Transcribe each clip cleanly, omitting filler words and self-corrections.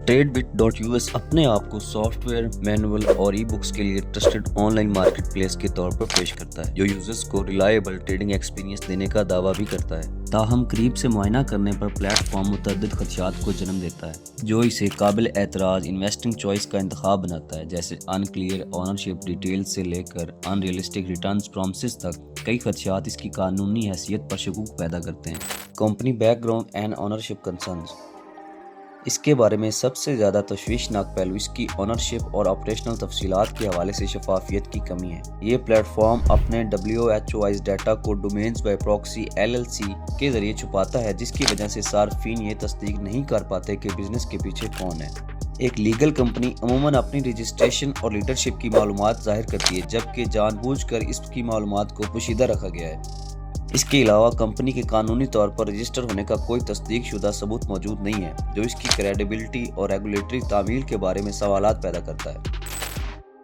TradeBit.us अपने आप को सॉफ्टवेयर, मैनुअल और ई बुक्स के लिए ट्रस्टेड ऑनलाइन मार्केट प्लेस के तौर पर पेश करता है, जो यूजर्स को रिलायबल ट्रेडिंग एक्सपीरियंस देने का दावा भी करता है। ताहम करीब से मुआयना करने पर प्लेटफॉर्म मुतअद्दिद खदशात को जन्म देता है, जो इसे काबिल एतराज़ इन्वेस्टिंग चॉइस का इंतखाब बनाता है, जैसे अनक्लियर ऑनरशिप डिटेल्स से लेकर अनरियलिस्टिक रिटर्न्स प्रॉमिसेस तक। कई खदशात इसकी कानूनी हैसियत पर शकूक पैदा करते हैं। Company background and ownership concerns. इसके बारे में सबसे ज़्यादा तशवीशनाक पहलू इसकी ऑनरशिप और ऑपरेशनल तफसीलात के हवाले से शफाफियत की कमी है। ये प्लेटफॉर्म अपने WHOIS डाटा को डोमेन्स बाय प्रॉक्सी LLC के ज़रिए छुपाता है, जिसकी वजह से सार्फिन ये तस्दीक नहीं कर पाते कि बिजनेस के पीछे कौन है। एक लीगल कंपनी अमूमन अपनी रजिस्ट्रेशन और लीडरशिप की मालूमात जाहिर करती है, जबकि जानबूझकर इसकी मालूमात को पोशीदा रखा गया है। इसके अलावा कंपनी के कानूनी तौर पर रजिस्टर होने का कोई तस्दीक शुदा सबूत मौजूद नहीं है, जो इसकी क्रेडिबिलिटी और रेगुलेटरी तामील के बारे में सवालात पैदा करता है।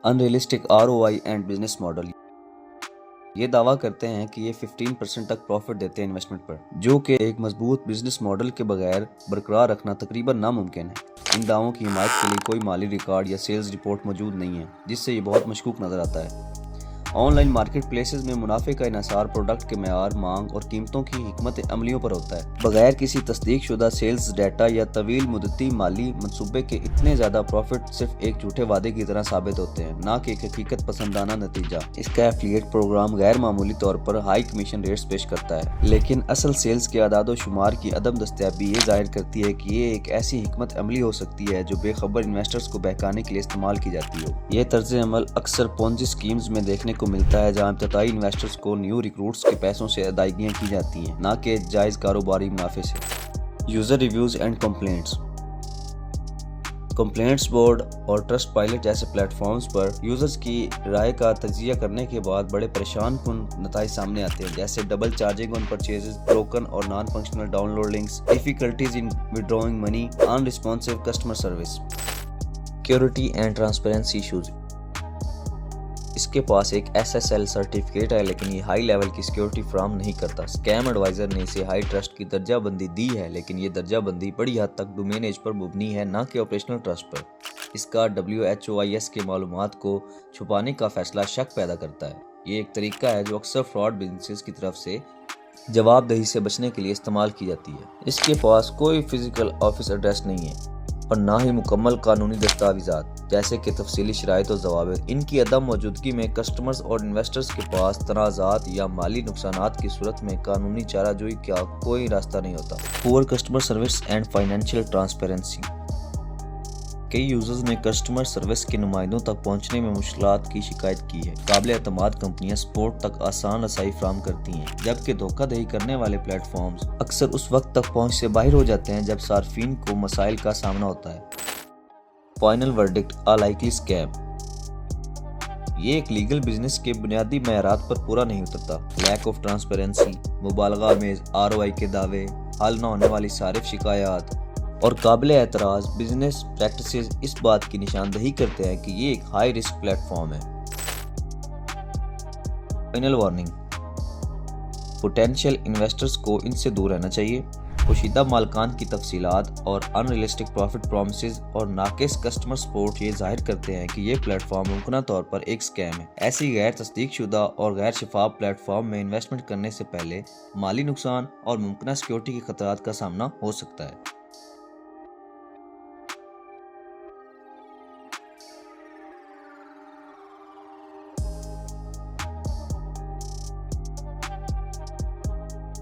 Unrealistic ROI and business model. ये दावा करते हैं कि ये 15% तक प्रॉफिट देते हैं इन्वेस्टमेंट पर, जो कि एक मजबूत बिजनेस मॉडल के बगैर बरकरार रखना तकरीबन नामुमकिन है। इन दावों की हिमायत के लिए कोई माली रिकॉर्ड या सेल्स रिपोर्ट मौजूद नहीं है, जिससे ये बहुत मशकूक नजर आता है। ऑनलाइन मार्केट प्लेसेस में मुनाफे का इन्हिसार प्रोडक्ट के मेयार, मांग और कीमतों की हिकमत अमलियों पर होता है। बगैर किसी तस्दीक शुदा सेल्स डाटा या तवील मुद्दती माली मनसूबे के इतने ज़्यादा प्रॉफिट सिर्फ एक झूठे वादे की तरह साबित होते हैं, ना कि एक हकीकत पसंदाना नतीजा। इसका एफिलिएट प्रोग्राम गैर मामूली तौर पर हाई कमीशन रेट्स पेश करता है, लेकिन असल सेल्स के आदाद शुमार की अदम दस्तयाबी ये जाहिर करती है कि ये एक ऐसी हिकमत अमली हो सकती है जो बेखबर इन्वेस्टर्स को बहकाने के लिए इस्तेमाल की जाती हो। यह तर्ज अमल अक्सर पोंजी स्कीम्स में देखने को मिलता है, जहां इब्तदाई इन्वेस्टर्स को न्यू रिक्रूट्स के पैसों से अदायगियां की जाती हैं, ना कि जायज़ कारोबारी मुनाफे से। User reviews and complaints. Complaints board और ट्रस्ट पायलट जैसे प्लेटफॉर्म्स पर यूजर्स की राय का तजिया करने के बाद बड़े परेशान कुन नताइज सामने आते हैं, जैसे double charging on purchases, broken और non functional download links, difficulties in withdrawing money, unresponsive customer service. Security and transparency issues. इसके पास एक SSL सर्टिफिकेट है, लेकिन ये हाई लेवल की सिक्योरिटी फ्राहम नहीं करता। स्कैम एडवाइजर ने इसे हाई ट्रस्ट की दर्जा बंदी दी है, लेकिन ये दर्जा बंदी बड़ी हद तक डोमेन एज पर मुबनी है, ना कि ऑपरेशनल ट्रस्ट पर। इसका WHOIS के मालूमात को छुपाने का फैसला शक पैदा करता है। ये एक तरीका है जो अक्सर फ्रॉड बिजनेसेस की तरफ से जवाबदेही से बचने के लिए इस्तेमाल की जाती है। इसके पास कोई फिजिकल ऑफिस एड्रेस नहीं है और ना ही मुकम्मल कानूनी दस्तावेज़ात, जैसे कि तफसीली शराइत और ज़वाबित। इनकी अदम मौजूदगी में कस्टमर्स और इन्वेस्टर्स के पास तनाज़ात या माली नुकसानात की सूरत में कानूनी चाराजोई का कोई रास्ता नहीं होता। Poor customer service and financial transparency. कई यूजर्स ने कस्टमर सर्विस के नुमाइंदों तक पहुंचने में मुश्किलात की शिकायत की है। काबिल एतमाद कंपनियां सपोर्ट तक आसान रसाई फराहम करती हैं, जबकि धोखाधड़ी करने वाले प्लेटफॉर्म्स अक्सर उस वक्त तक पहुंच से बाहर हो जाते हैं जब सार्फिन को मसाइल का सामना होता है। फाइनल वर्डिक्ट, अ लाइकली स्कैम। ये एक लीगल बिजनेस के बुनियादी मयारात पर पूरा नहीं उतरता। लैक ऑफ ट्रांसपेरेंसी, मुबालगा में ROI के दावे, हल न होने वाली सारिफ शिकायत और काबिल एतराज़ बिजनेस प्रैक्टिसेस इस बात की निशानदही करते हैं कि ये एक हाई रिस्क प्लेटफॉर्म है। फाइनल वार्निंग, पोटेंशियल इन्वेस्टर्स को इनसे दूर रहना चाहिए। पोशीदा मालकान की तफसीलात और अनरियलिस्टिक प्रॉफिट प्रॉमिसेस और नाकिस कस्टमर सपोर्ट ये जाहिर करते हैं कि ये प्लेटफॉर्म मुमकिन तौर पर एक स्कैम है। ऐसी गैर तस्दीक शुदा और गैर शफाफ प्लेटफॉर्म में इन्वेस्टमेंट करने से पहले माली नुकसान और मुमकिन सिक्योरिटी के खतरात का सामना हो सकता है।